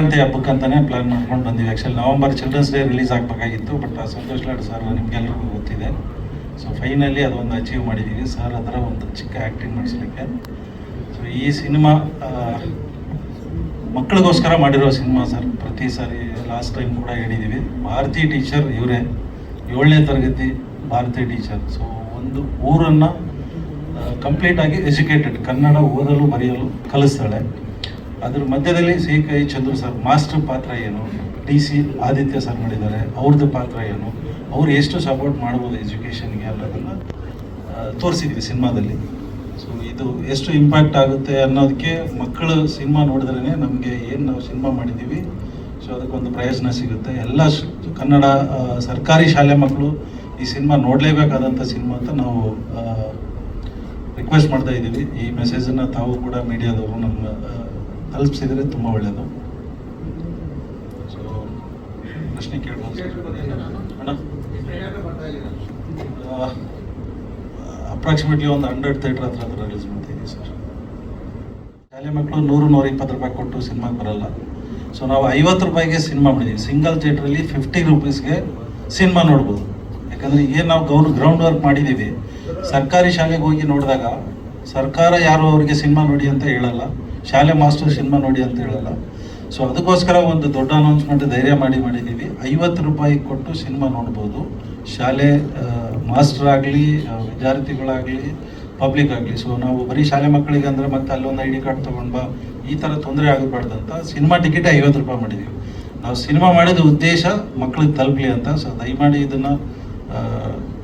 ಸಂಕ್ರಾಂತಿ ಹಬ್ಬಕ್ಕೆ ಅಂತಲೇ ಪ್ಲ್ಯಾನ್ ಮಾಡ್ಕೊಂಡು ಬಂದಿವಿ. Actually November childrens day release ಆಗಬೇಕಾಗಿತ್ತು, ಬಟ್ ಸಂತೋಷ್ ಲಾಡ್ ಸರ್ ನಿಮಗೆಲ್ರಿಗೂ ಗೊತ್ತಿದೆ. ಸೊ ಫೈನಲಿ ಅದೊಂದು ಅಚೀವ್ ಮಾಡಿದ್ದೀವಿ ಸರ್, ಅದರ ಒಂದು ಚಿಕ್ಕ ಆ್ಯಕ್ಟಿಂಗ್ ಮಾಡಿಸ್ಲಿಕ್ಕೆ. ಸೊ ಈ ಸಿನಿಮಾ ಮಕ್ಕಳಿಗೋಸ್ಕರ ಮಾಡಿರೋ ಸಿನಿಮಾ ಸರ್. ಪ್ರತಿ ಸಾರಿ ಲಾಸ್ಟ್ ಟೈಮ್ ಕೂಡ ಹೇಳಿದ್ದೀವಿ, ಭಾರತೀಯ ಟೀಚರ್ ಇವರೇ, 7ನೇ ತರಗತಿ ಭಾರತೀಯ ಟೀಚರ್. ಸೊ ಒಂದು ಊರನ್ನು ಕಂಪ್ಲೀಟಾಗಿ ಎಜುಕೇಟೆಡ್, ಕನ್ನಡ ಓದಲು ಬರೆಯಲು ಕಲಿಸ್ತಾಳೆ. ಅದ್ರ ಮಧ್ಯದಲ್ಲಿ ಸಿ.ಕೈ. ಚಂದ್ರು ಸರ್ ಮಾಸ್ಟರ್ ಪಾತ್ರ ಏನು, DC ಆದಿತ್ಯ ಸರ್ ಮಾಡಿದ್ದಾರೆ, ಅವ್ರದ್ದು ಪಾತ್ರ ಏನು, ಅವ್ರು ಎಷ್ಟು ಸಪೋರ್ಟ್ ಮಾಡ್ಬೋದು ಎಜುಕೇಷನ್ಗೆ ಅನ್ನೋದನ್ನು ತೋರಿಸಿದ್ವಿ ಸಿನಿಮಾದಲ್ಲಿ. ಸೊ ಇದು ಎಷ್ಟು ಇಂಪ್ಯಾಕ್ಟ್ ಆಗುತ್ತೆ ಅನ್ನೋದಕ್ಕೆ ಮಕ್ಕಳು ಸಿನಿಮಾ ನೋಡಿದ್ರೇ ನಮಗೆ ಏನು ನಾವು ಸಿನಿಮಾ ಮಾಡಿದ್ದೀವಿ ಸೊ ಅದಕ್ಕೊಂದು ಪ್ರಯೋಜನ ಸಿಗುತ್ತೆ. ಎಲ್ಲ ಕನ್ನಡ ಸರ್ಕಾರಿ ಶಾಲೆ ಮಕ್ಕಳು ಈ ಸಿನಿಮಾ ನೋಡಲೇಬೇಕಾದಂಥ ಸಿನಿಮಾ ಅಂತ ನಾವು ರಿಕ್ವೆಸ್ಟ್ ಮಾಡ್ತಾ ಇದ್ದೀವಿ. ಈ ಮೆಸೇಜನ್ನು ತಾವು ಕೂಡ ಮೀಡಿಯಾದವರು ನಮ್ಮ ತಲುಪಿಸಿದರೆ ತುಂಬ ಒಳ್ಳೆಯದು. ಸೊ ಪ್ರಶ್ನೆ ಕೇಳ್ಬೋದು ಅಣ್ಣ. ಅಪ್ರಾಕ್ಸಿಮೇಟ್ಲಿ ಒಂದು 100 ಥಿಯೇಟ್ರ್ ಹತ್ರ ರಿಲೀಸ್ ಮಾಡ್ತಿದ್ದೀವಿ ಸರ್. ಶಾಲೆ ಮಕ್ಕಳು 100-120 ರೂಪಾಯಿ ಕೊಟ್ಟು ಸಿನಿಮಾಗೆ ಬರಲ್ಲ. ಸೊ ನಾವು 50 ರೂಪಾಯಿಗೆ ಸಿನಿಮಾ ಮಾಡಿದ್ದೀವಿ. ಸಿಂಗಲ್ ಥಿಯೇಟ್ರಲ್ಲಿ 50 ರೂಪೀಸ್ಗೆ ಸಿನಿಮಾ ನೋಡ್ಬೋದು. ಯಾಕಂದರೆ ಏನು ನಾವು ಗ್ರೌಂಡ್ ವರ್ಕ್ ಮಾಡಿದ್ದೀವಿ. ಸರ್ಕಾರಿ ಶಾಲೆಗೆ ಹೋಗಿ ನೋಡಿದಾಗ ಸರ್ಕಾರ ಯಾರು ಅವರಿಗೆ ಸಿನಿಮಾ ನೋಡಿ ಅಂತ ಹೇಳಲ್ಲ, ಶಾಲೆ ಮಾಸ್ಟರ್ ಸಿನಿಮಾ ನೋಡಿ ಅಂತ ಹೇಳಲ್ಲ. ಸೊ ಅದಕ್ಕೋಸ್ಕರ ಒಂದು ದೊಡ್ಡ ಅನೌನ್ಸ್ಮೆಂಟ್ ಧೈರ್ಯ ಮಾಡಿದ್ದೀವಿ. 50 ರೂಪಾಯಿ ಕೊಟ್ಟು ಸಿನಿಮಾ ನೋಡ್ಬೋದು. ಶಾಲೆ ಮಾಸ್ಟರ್ ಆಗಲಿ, ವಿದ್ಯಾರ್ಥಿಗಳಾಗಲಿ, ಪಬ್ಲಿಕ್ ಆಗಲಿ. ಸೊ ನಾವು ಬರೀ ಶಾಲೆ ಮಕ್ಕಳಿಗೆ ಅಂದರೆ ಮತ್ತೆ ಅಲ್ಲೊಂದು ID ಕಾರ್ಡ್ ತೊಗೊಂಡು ಬಾ, ಈ ಥರ ತೊಂದರೆ ಆಗಬಾರ್ದಂತ ಸಿನಿಮಾ ಟಿಕೆಟ್ 50 ರೂಪಾಯಿ ಮಾಡಿದ್ದೀವಿ. ನಾವು ಸಿನಿಮಾ ಮಾಡಿದ ಉದ್ದೇಶ ಮಕ್ಕಳಿಗೆ ತಲುಪಲಿ ಅಂತ. ಸೊ ದಯಮಾಡಿ ಇದನ್ನು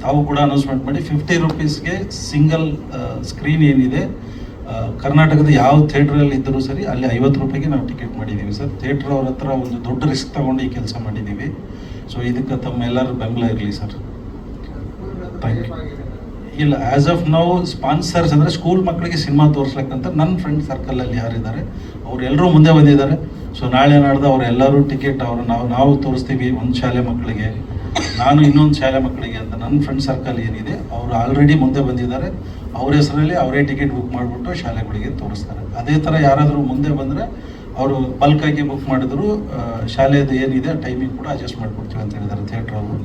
ತಾವು ಕೂಡ ಅನೌನ್ಸ್ಮೆಂಟ್ ಮಾಡಿ. 50 ರೂಪೀಸ್ಗೆ ಸಿಂಗಲ್ ಸ್ಕ್ರೀನ್ ಏನಿದೆ ಕರ್ನಾಟಕದ ಯಾವ ಥಿಯೇಟ್ರಲ್ಲಿ ಇದ್ದರೂ ಸರಿ ಅಲ್ಲಿ 50 ರೂಪಾಯಿಗೆ ನಾವು ಟಿಕೆಟ್ ಮಾಡಿದ್ದೀವಿ ಸರ್. ಥಿಯೇಟ್ರ್ ಅವ್ರ ಹತ್ರ ಒಂದು ದೊಡ್ಡ ರಿಸ್ಕ್ ತಗೊಂಡು ಈ ಕೆಲಸ ಮಾಡಿದ್ದೀವಿ. ಸೊ ಇದಕ್ಕೆ ತಮ್ಮೆಲ್ಲರೂ ಬೆಂಬಲ ಇರಲಿ ಸರ್. Thank you. ಇಲ್ಲ, ಆ್ಯಸ್ ಆಫ್ ನಾವು ಸ್ಪಾನ್ಸರ್ಸ್ ಅಂದರೆ ಸ್ಕೂಲ್ ಮಕ್ಕಳಿಗೆ ಸಿನಿಮಾ ತೋರಿಸ್ಲಿಕ್ಕಂತ ನನ್ನ ಫ್ರೆಂಡ್ ಸರ್ಕಲಲ್ಲಿ ಯಾರಿದ್ದಾರೆ ಅವರೆಲ್ಲರೂ ಮುಂದೆ ಬಂದಿದ್ದಾರೆ. ಸೊ ನಾಳೆ ನಾಡ್ದು ಅವರೆಲ್ಲರೂ ಟಿಕೆಟ್ ನಾವು ತೋರಿಸ್ತೀವಿ. ಒಂದು ಶಾಲೆ ಮಕ್ಕಳಿಗೆ, ನಾನು ಇನ್ನೊಂದು ಶಾಲೆ ಮಕ್ಕಳಿಗೆ ಅಂತ ನನ್ನ ಫ್ರೆಂಡ್ ಸರ್ಕಲ್ ಏನಿದೆ ಅವರು ಆಲ್ರೆಡಿ ಮುಂದೆ ಬಂದಿದ್ದಾರೆ. ಅವ್ರ ಹೆಸರಲ್ಲಿ ಅವರೇ ಟಿಕೆಟ್ ಬುಕ್ ಮಾಡಿಬಿಟ್ಟು ಶಾಲೆಗಳಿಗೆ ತೋರಿಸ್ತಾರೆ. ಅದೇ ಥರ ಯಾರಾದರೂ ಮುಂದೆ ಬಂದರೆ ಅವರು ಬಲ್ಕಾಗಿ ಬುಕ್ ಮಾಡಿದ್ರು ಶಾಲೆದು ಏನಿದೆ ಟೈಮಿಂಗ್ ಕೂಡ ಅಡ್ಜಸ್ಟ್ ಮಾಡಿಕೊಡ್ತೀವಿ ಅಂತ ಹೇಳಿದ್ದಾರೆ ಥಿಯೇಟ್ರ್ ಅವರು.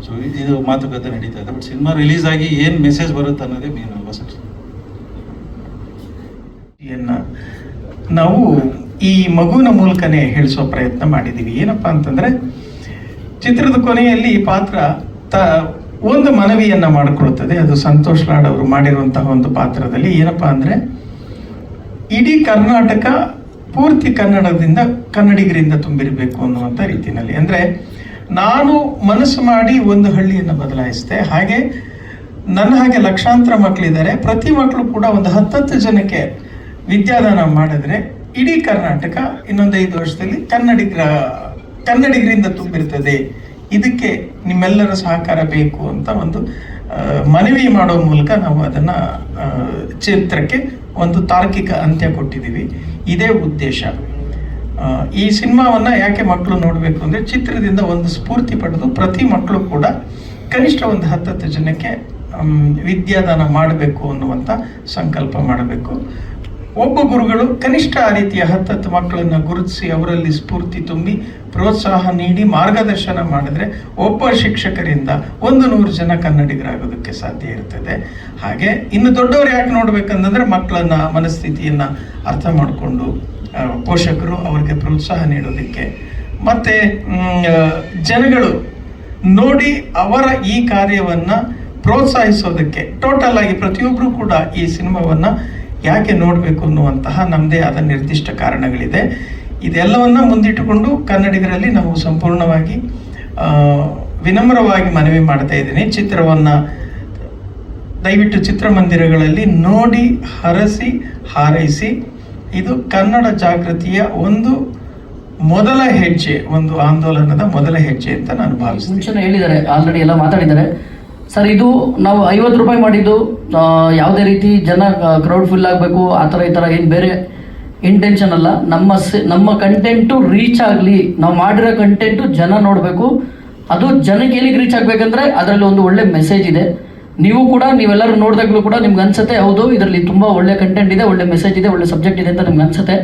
ಸೊ ಇದು ಮಾತುಕತೆ ನಡೀತಾ ಇದೆ. ಬಟ್ ಸಿನಿಮಾ ರಿಲೀಸ್ ಆಗಿ ಏನು ಮೆಸೇಜ್ ಬರುತ್ತೆ ಅನ್ನೋದೇ ಮೇನ್ ಅಲ್ವಾ ಸರ್. ನಾವು ಈ ಮಗುವಿನ ಮೂಲಕನೇ ಹೇಳಿಸೋ ಪ್ರಯತ್ನ ಮಾಡಿದ್ದೀವಿ. ಏನಪ್ಪ ಅಂತಂದರೆ, ಚಿತ್ರದ ಕೊನೆಯಲ್ಲಿ ಈ ಪಾತ್ರ ಒಂದು ಮನವಿಯನ್ನು ಮಾಡಿಕೊಳ್ತದೆ. ಅದು ಸಂತೋಷ್ ಲಾಡ್ ಅವರು ಮಾಡಿರುವಂತಹ ಒಂದು ಪಾತ್ರದಲ್ಲಿ ಏನಪ್ಪ ಅಂದರೆ, ಇಡೀ ಕರ್ನಾಟಕ ಪೂರ್ತಿ ಕನ್ನಡಿಗರಿಂದ ತುಂಬಿರಬೇಕು ಅನ್ನುವಂಥ ರೀತಿಯಲ್ಲಿ. ಅಂದರೆ ನಾನು ಮನಸ್ಸು ಮಾಡಿ ಒಂದು ಹಳ್ಳಿಯನ್ನು ಬದಲಾಯಿಸಿದೆ, ಹಾಗೆ ನನ್ನ ಹಾಗೆ ಲಕ್ಷಾಂತರ ಮಕ್ಕಳಿದ್ದಾರೆ. ಪ್ರತಿ ಮಕ್ಕಳು ಕೂಡ ಒಂದು 10 ಜನಕ್ಕೆ ವಿದ್ಯಾದಾನ ಮಾಡಿದ್ರೆ ಇಡೀ ಕರ್ನಾಟಕ ಇನ್ನೊಂದು 5 ವರ್ಷದಲ್ಲಿ ಕನ್ನಡಿಗರಿಂದ ತುಂಬಿರ್ತದೆ. ಇದಕ್ಕೆ ನಿಮ್ಮೆಲ್ಲರ ಸಹಕಾರ ಬೇಕು ಅಂತ ಒಂದು ಮನವಿ ಮಾಡೋ ಮೂಲಕ ನಾವು ಅದನ್ನು ಚಿತ್ರಕ್ಕೆ ಒಂದು ತಾರ್ಕಿಕ ಅಂತ್ಯ ಕೊಟ್ಟಿದ್ದೀವಿ. ಇದೇ ಉದ್ದೇಶ. ಈ ಸಿನಿಮಾವನ್ನು ಯಾಕೆ ಮಕ್ಕಳು ನೋಡಬೇಕು ಅಂದರೆ, ಚಿತ್ರದಿಂದ ಒಂದು ಸ್ಫೂರ್ತಿ ಪಡೆದು ಪ್ರತಿ ಮಕ್ಕಳು ಕೂಡ ಕನಿಷ್ಠ ಒಂದು 10 ಜನಕ್ಕೆ ವಿದ್ಯಾದಾನ ಮಾಡಬೇಕು ಅನ್ನುವಂಥ ಸಂಕಲ್ಪ ಮಾಡಬೇಕು. ಒಬ್ಬ ಗುರುಗಳು ಕನಿಷ್ಠ ಆ ರೀತಿಯ 10 ಮಕ್ಕಳನ್ನು ಗುರುತಿಸಿ ಅವರಲ್ಲಿ ಸ್ಫೂರ್ತಿ ತುಂಬಿ ಪ್ರೋತ್ಸಾಹ ನೀಡಿ ಮಾರ್ಗದರ್ಶನ ಮಾಡಿದ್ರೆ ಒಬ್ಬ ಶಿಕ್ಷಕರಿಂದ 100 ಜನ ಕನ್ನಡಿಗರಾಗೋದಕ್ಕೆ ಸಾಧ್ಯ ಇರ್ತದೆ. ಹಾಗೆ ಇನ್ನು ದೊಡ್ಡವರು ಯಾಕೆ ನೋಡ್ಬೇಕಂತಂದ್ರೆ, ಮಕ್ಕಳನ್ನ ಮನಸ್ಥಿತಿಯನ್ನು ಅರ್ಥ ಮಾಡಿಕೊಂಡು ಪೋಷಕರು ಅವರಿಗೆ ಪ್ರೋತ್ಸಾಹ ನೀಡೋದಕ್ಕೆ, ಮತ್ತೆ ಜನಗಳು ನೋಡಿ ಅವರ ಈ ಕಾರ್ಯವನ್ನು ಪ್ರೋತ್ಸಾಹಿಸೋದಕ್ಕೆ, ಟೋಟಲ್ ಆಗಿ ಪ್ರತಿಯೊಬ್ಬರು ಕೂಡ ಈ ಸಿನಿಮಾವನ್ನು ಯಾಕೆ ನೋಡಬೇಕು ಅನ್ನುವಂತಹ ನಮ್ಮದೇ ಆದ ನಿರ್ದಿಷ್ಟ ಕಾರಣಗಳಿದೆ. ಇದೆಲ್ಲವನ್ನ ಮುಂದಿಟ್ಟುಕೊಂಡು ಕನ್ನಡಿಗರಲ್ಲಿ ನಾವು ಸಂಪೂರ್ಣವಾಗಿ ವಿನಮ್ರವಾಗಿ ಮನವಿ ಮಾಡ್ತಾ ಇದ್ದೀನಿ. ಚಿತ್ರವನ್ನು ದಯವಿಟ್ಟು ಚಿತ್ರಮಂದಿರಗಳಲ್ಲಿ ನೋಡಿ ಹರಸಿ ಹಾರೈಸಿ. ಇದು ಕನ್ನಡ ಜಾಗೃತಿಯ ಒಂದು ಮೊದಲ ಹೆಜ್ಜೆ, ಒಂದು ಆಂದೋಲನದ ಮೊದಲ ಹೆಜ್ಜೆ ಅಂತ ನಾನು ಭಾವಿಸ್ತೀನಿ. ಮುಂಚೆನೇ ಹೇಳಿದ್ದಾರೆ, ಆಲ್ರೆಡಿ ಎಲ್ಲ ಮಾತಾಡಿದ್ದಾರೆ ಸರ್. ಇದು ನಾವು 50 ರೂಪಾಯಿ ಮಾಡಿದ್ದು ಯಾವುದೇ ರೀತಿ ಜನ ಕ್ರೌಡ್ ಫುಲ್ ಆಗಬೇಕು ಆ ಥರ ಈ ಥರ ಏನು ಬೇರೆ ಇಂಟೆನ್ಷನ್ ಅಲ್ಲ. ನಮ್ಮ ಕಂಟೆಂಟು ರೀಚ್ ಆಗಲಿ, ನಾವು ಮಾಡಿರೋ ಕಂಟೆಂಟು ಜನ ನೋಡಬೇಕು. ಅದು ಜನಕ್ಕೆ ಏನಕ್ಕೆ ರೀಚ್ ಆಗಬೇಕಂದ್ರೆ ಅದರಲ್ಲಿ ಒಂದು ಒಳ್ಳೆ ಮೆಸೇಜ್ ಇದೆ. ನೀವೆಲ್ಲರೂ ನೋಡಿದಾಗಲೂ ಕೂಡ ನಿಮ್ಗೆ ಅನ್ಸುತ್ತೆ, ಹೌದು ಇದರಲ್ಲಿ ತುಂಬ ಒಳ್ಳೆ ಕಂಟೆಂಟ್ ಇದೆ, ಒಳ್ಳೆ ಮೆಸೇಜ್ ಇದೆ, ಒಳ್ಳೆ ಸಬ್ಜೆಕ್ಟ್ ಇದೆ ಅಂತ ನಿಮ್ಗೆ ಅನ್ಸುತ್ತೆ.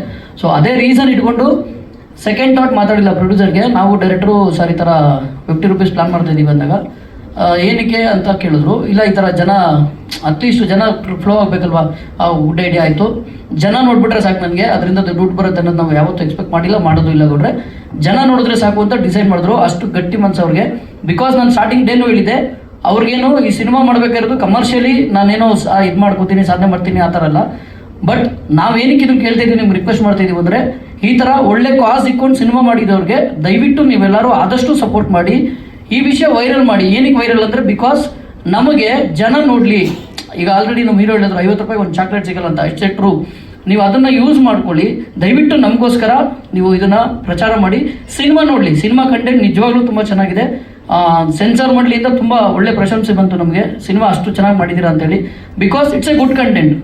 ಸೊ ಅದೇ ರೀಸನ್ ಇಟ್ಕೊಂಡು ಸೆಕೆಂಡ್ ಥಾಟ್ ಮಾತಾಡಿಲ್ಲ ಪ್ರೊಡ್ಯೂಸರ್ಗೆ. ನಾವು ಡೈರೆಕ್ಟ್ರು ಸರ್ ಈ ಥರ 50 ರೂಪೀಸ್ ಪ್ಲಾನ್ ಮಾಡ್ತಾ ಇದ್ದೀವಿ ಅಂದಾಗ ಏನಕ್ಕೆ ಅಂತ ಕೇಳಿದ್ರು. ಇಲ್ಲ ಈ ಥರ ಜನ ಅಟ್ಲೀಸ್ಟ್ ಜನ ಫ್ಲೋ ಆಗಬೇಕಲ್ವಾ, ಗುಡ್ ಐಡಿಯಾ ಆಯಿತು. ಜನ ನೋಡ್ಬಿಟ್ರೆ ಸಾಕು ನನಗೆ, ಅದರಿಂದ ದುಡ್ಡು ಬರುತ್ತೆ ಅನ್ನೋದು ನಾವು ಯಾವತ್ತೂ ಎಕ್ಸ್ಪೆಕ್ಟ್ ಮಾಡಿಲ್ಲ, ಮಾಡೋದು ಇಲ್ಲ ಗೌಡ್ರೆ. ಜನ ನೋಡಿದ್ರೆ ಸಾಕು ಅಂತ ಡಿಸೈಡ್ ಮಾಡಿದ್ರು. ಅಷ್ಟು ಗಟ್ಟಿ ಮನಸ್ಸು ಅವ್ರಿಗೆ. ಬಿಕಾಸ್ ನಾನು ಸ್ಟಾರ್ಟಿಂಗ್ ಡೇನೂ ಹೇಳಿದೆ, ಅವ್ರಿಗೇನು ಈ ಸಿನಿಮಾ ಮಾಡಬೇಕಾಗಿರೋದು ಕಮರ್ಷಿಯಲಿ ನಾನೇನೋ ಇದು ಮಾಡ್ಕೋತೀನಿ, ಸಾಧನೆ ಮಾಡ್ತೀನಿ ಆ ಥರ ಅಲ್ಲ. ಬಟ್ ನಾವೇನಕ್ಕೆ ಇದನ್ನು ಕೇಳ್ತಾ ಇದ್ದೀವಿ, ನಿಮ್ಗೆ ರಿಕ್ವೆಸ್ಟ್ ಮಾಡ್ತಾ ಇದ್ದೀವಿ ಅಂದರೆ, ಈ ಥರ ಒಳ್ಳೆ ಕಾಸ್ ಇಟ್ಕೊಂಡು ಸಿನಿಮಾ ಮಾಡಿದವ್ರಿಗೆ ದಯವಿಟ್ಟು ನೀವೆಲ್ಲರೂ ಆದಷ್ಟು ಸಪೋರ್ಟ್ ಮಾಡಿ, ಈ ವಿಷಯ ವೈರಲ್ ಮಾಡಿ. ಏನಕ್ಕೆ ವೈರಲ್ ಅಂದರೆ ಬಿಕಾಸ್ ನಮಗೆ ಜನ ನೋಡಲಿ. ಈಗ ಆಲ್ರೆಡಿ ನಮ್ಮ ಹೀರೋ ಹೇಳಿದ್ರು 50 ರೂಪಾಯಿ ಒಂದು ಚಾಕ್ಲೇಟ್ ಸಿಗಲ್ಲ ಅಂತ, ಇಷ್ಟೇ ಟ್ರೂ. ನೀವು ಅದನ್ನು ಯೂಸ್ ಮಾಡ್ಕೊಳ್ಳಿ. ದಯವಿಟ್ಟು ನಮಗೋಸ್ಕರ ನೀವು ಇದನ್ನು ಪ್ರಚಾರ ಮಾಡಿ, ಸಿನಿಮಾ ನೋಡಲಿ. ಸಿನಿಮಾ ಕಂಟೆಂಟ್ ನಿಜವಾಗ್ಲೂ ತುಂಬ ಚೆನ್ನಾಗಿದೆ. ಸೆನ್ಸಾರ್ ಮಾಡಲಿಂದ ತುಂಬ ಒಳ್ಳೆ ಪ್ರಶಂಸೆ ಬಂತು ನಮಗೆ, ಸಿನಿಮಾ ಅಷ್ಟು ಚೆನ್ನಾಗಿ ಮಾಡಿದ್ದೀರಾ ಅಂತೇಳಿ. Because it's A good content.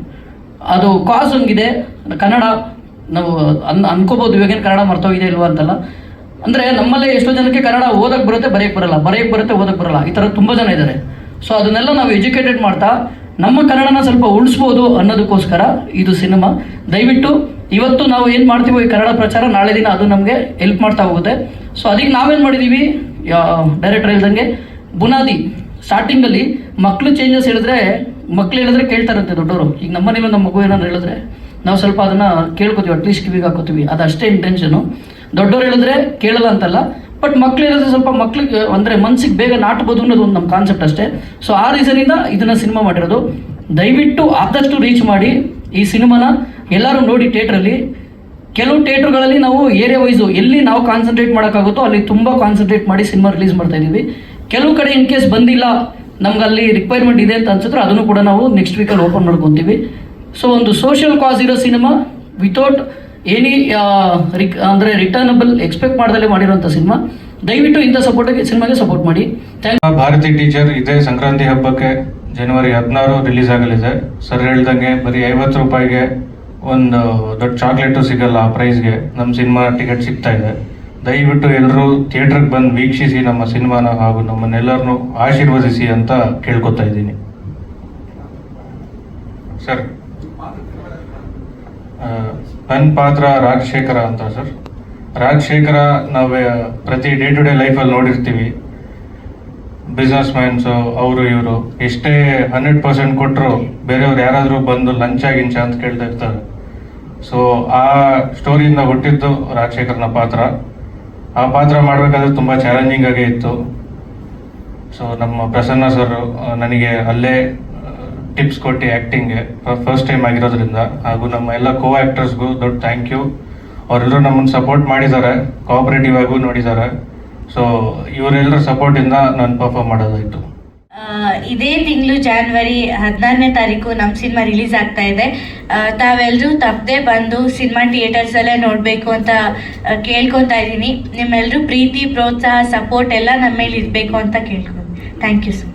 ಅದು ಕಾಸ್ ಹಂಗಿದೆ. ಕನ್ನಡ ನಾವು ಅನ್ಕೋಬೋದು ಇವಾಗೇನು ಕನ್ನಡ ಮರ್ತೋಗಿದೆ ಇಲ್ವಾ ಅಂತಲ್ಲ. ಅಂದರೆ ನಮ್ಮಲ್ಲೇ ಎಷ್ಟೋ ಜನಕ್ಕೆ ಕನ್ನಡ ಓದಕ್ಕೆ ಬರುತ್ತೆ, ಬರೆಯಕ್ಕೆ ಬರಲ್ಲ, ಬರೆಯಕ್ಕೆ ಬರುತ್ತೆ, ಓದಕ್ಕೆ ಬರಲ್ಲ, ಈ ಥರ ತುಂಬ ಜನ ಇದ್ದಾರೆ. ಸೊ ಅದನ್ನೆಲ್ಲ ನಾವು ಎಜುಕೇಟೆಡ್ ಮಾಡ್ತಾ ನಮ್ಮ ಕನ್ನಡನ ಸ್ವಲ್ಪ ಉಳಿಸ್ಬೋದು ಅನ್ನೋದಕ್ಕೋಸ್ಕರ ಇದು ಸಿನಿಮಾ. ದಯವಿಟ್ಟು ಇವತ್ತು ನಾವು ಏನು ಮಾಡ್ತೀವೋ ಈ ಕನ್ನಡ ಪ್ರಚಾರ, ನಾಳೆ ದಿನ ಅದು ನಮಗೆ ಹೆಲ್ಪ್ ಮಾಡ್ತಾ ಹೋಗುತ್ತೆ. ಸೊ ಅದಕ್ಕೆ ನಾವೇನು ಮಾಡಿದ್ದೀವಿ, ಡೈರೆಕ್ಟರ್ ಹೇಳ್ದಂಗೆ ಬುನಾದಿ ಸ್ಟಾರ್ಟಿಂಗಲ್ಲಿ ಮಕ್ಕಳು ಚೇಂಜಸ್ ಹೇಳಿದ್ರೆ ಕೇಳ್ತಾರಂತೆ ದೊಡ್ಡವರು. ಈಗ ನಮ್ಮನೇಲೂ ನಮ್ಮ ಮಗು ಏನಾದ್ರು ಹೇಳಿದ್ರೆ ನಾವು ಸ್ವಲ್ಪ ಅದನ್ನು ಕೇಳ್ಕೊತೀವಿ, ಅಟ್ಲೀಸ್ಟ್ ಕಿವಿಗೆ ಹಾಕೋತೀವಿ. ಅದಷ್ಟೇ ಇಂಟೆನ್ಷನು. ದೊಡ್ಡವ್ರು ಹೇಳಿದ್ರೆ ಕೇಳಲ್ಲ ಅಂತಲ್ಲ, ಬಟ್ ಮಕ್ಳು ಹೇಳಿದ್ರೆ ಸ್ವಲ್ಪ ಮಕ್ಳಿಗೆ ಅಂದರೆ ಮನ್ಸಿಗೆ ಬೇಗ ನಾಟ್ಬೋದು ಅನ್ನೋದು ಒಂದು ನಮ್ಮ ಕಾನ್ಸೆಪ್ಟ್ ಅಷ್ಟೇ. ಸೊ ಆ ರೀಸನಿಂದ ಇದನ್ನು ಸಿನಿಮಾ ಮಾಡಿರೋದು. ದಯವಿಟ್ಟು ಆದಷ್ಟು ರೀಚ್ ಮಾಡಿ ಈ ಸಿನಿಮಾನ, ಎಲ್ಲರೂ ನೋಡಿ ಥಿಯೇಟ್ರಲ್ಲಿ. ಕೆಲವು ಥಿಯೇಟ್ರ್ಗಳಲ್ಲಿ ನಾವು ಏರಿಯಾ ವೈಸು ಎಲ್ಲಿ ನಾವು ಕಾನ್ಸಂಟ್ರೇಟ್ ಮಾಡೋಕ್ಕಾಗುತ್ತೋ ಅಲ್ಲಿ ತುಂಬ ಕಾನ್ಸಂಟ್ರೇಟ್ ಮಾಡಿ ಸಿನಿಮಾ ರಿಲೀಸ್ ಮಾಡ್ತಾ ಇದ್ದೀವಿ. ಕೆಲವು ಕಡೆ ಇನ್ ಕೇಸ್ ಬಂದಿಲ್ಲ, ನಮ್ಗೆ ಅಲ್ಲಿ ರಿಕ್ವೈರ್ಮೆಂಟ್ ಇದೆ ಅಂತ ಅನ್ಸಿದ್ರೆ ಅದನ್ನು ಕೂಡ ನಾವು ನೆಕ್ಸ್ಟ್ ವೀಕಲ್ಲಿ ಓಪನ್ ಮಾಡ್ಕೊತೀವಿ. ಸೊ ಒಂದು ಸೋಷಿಯಲ್ ಕಾಸ್ ಇರೋ ಸಿನಿಮಾ ವಿತೌಟ್ ಎನಿ ಅಂದರೆ ರಿಟರ್ನಬಲ್ ಎಕ್ಸ್ಪೆಕ್ಟ್ ಮಾಡ್ದಲ್ಲೇ ಮಾಡಿರೋಂಥ ಸಿನಿಮಾ. ದಯವಿಟ್ಟು ಇಂಥ ಸಿನಿಮಾಗೆ ಸಪೋರ್ಟ್ ಮಾಡಿ. ಭಾರತಿ ಟೀಚರ್ ಇದೇ ಸಂಕ್ರಾಂತಿ ಹಬ್ಬಕ್ಕೆ ಜನವರಿ 16 ರಿಲೀಸ್ ಆಗಲಿದೆ. ಸರ್ ಹೇಳ್ದಂಗೆ ಬರೀ 50 ರೂಪಾಯಿಗೆ ಒಂದು ದೊಡ್ಡ ಚಾಕ್ಲೇಟು ಸಿಗಲ್ಲ ಆ ಪ್ರೈಸ್ಗೆ ನಮ್ಮ ಸಿನಿಮಾ ಟಿಕೆಟ್ ಸಿಗ್ತಾ ಇದೆ. ದಯವಿಟ್ಟು ಎಲ್ಲರೂ ಥಿಯೇಟ್ರಿಗೆ ಬಂದು ವೀಕ್ಷಿಸಿ ನಮ್ಮ ಸಿನಿಮಾನ, ಹಾಗೂ ನಮ್ಮನ್ನೆಲ್ಲರನ್ನೂ ಆಶೀರ್ವದಿಸಿ ಅಂತ ಕೇಳ್ಕೊತಾ ಇದ್ದೀನಿ. ಸರ್, ನನ್ನ ಪಾತ್ರ ರಾಜಶೇಖರ ಅಂತ ಸರ್. ರಾಜಶೇಖರ ನಾವು ಪ್ರತಿ ಡೇ ಟು ಡೇ ಲೈಫಲ್ಲಿ ನೋಡಿರ್ತೀವಿ. ಬಿಸ್ನೆಸ್ ಮ್ಯಾನ್ಸು ಅವರು ಇವರು ಎಷ್ಟೇ 100% ಕೊಟ್ಟರು ಬೇರೆಯವ್ರು ಯಾರಾದರೂ ಬಂದು ಲಂಚ ಗಿಂಚ ಅಂತ ಕೇಳ್ತಾ ಇರ್ತಾರೆ. ಸೊ ಆ ಸ್ಟೋರಿಯಿಂದ ಹುಟ್ಟಿದ್ದು ರಾಜಶೇಖರನ ಪಾತ್ರ. ಆ ಪಾತ್ರ ಮಾಡಬೇಕಾದ್ರೆ ತುಂಬ ಚಾಲೆಂಜಿಂಗ್ ಆಗೇ ಇತ್ತು. ಸೊ ನಮ್ಮ ಪ್ರಸನ್ನ ಸರ್ ನನಗೆ ಅಲ್ಲೇ ಟಿಪ್ಸ್ ಕೊಟ್ಟು ಆ್ಯಕ್ಟಿಂಗ್ಗೆ ಫಸ್ಟ್ ಟೈಮ್ ಆಗಿರೋದ್ರಿಂದ, ಹಾಗೂ ನಮ್ಮ ಎಲ್ಲ ಕೋ ಆ್ಯಕ್ಟರ್ಸ್ಗೂ ದೊಡ್ಡ ಥ್ಯಾಂಕ್ ಯು. ಅವರೆಲ್ಲರೂ ನಮ್ಮನ್ನು ಸಪೋರ್ಟ್ ಮಾಡಿದ್ದಾರೆ, ಕೋಆಪರೇಟಿವ್ ಆಗೂ ನೋಡಿದ್ದಾರೆ. ಸೊ ಇವರೆಲ್ಲರ ಸಪೋರ್ಟಿಂದ ನಾನು ಪರ್ಫಾರ್ಮ್ ಮಾಡೋದಾಯಿತು. ಇದೇ ತಿಂಗಳು ಜಾನ್ವರಿ 14ನೇ ತಾರೀಕು ನಮ್ಮ ಸಿನಿಮಾ ರಿಲೀಸ್ ಆಗ್ತಾ ಇದೆ. ತಾವೆಲ್ಲರೂ ತಪ್ಪದೆ ಬಂದು ಸಿನಿಮಾ ಥಿಯೇಟರ್ಸಲ್ಲೇ ನೋಡಬೇಕು ಅಂತ ಕೇಳ್ಕೊತಾ ಇದ್ದೀನಿ. ನಿಮ್ಮೆಲ್ಲರೂ ಪ್ರೀತಿ, ಪ್ರೋತ್ಸಾಹ, ಸಪೋರ್ಟ್ ಎಲ್ಲ ನಮ್ಮ ಮೇಲೆ ಇರಬೇಕು ಅಂತ ಕೇಳ್ಕೊಂಡು. Thank you so much.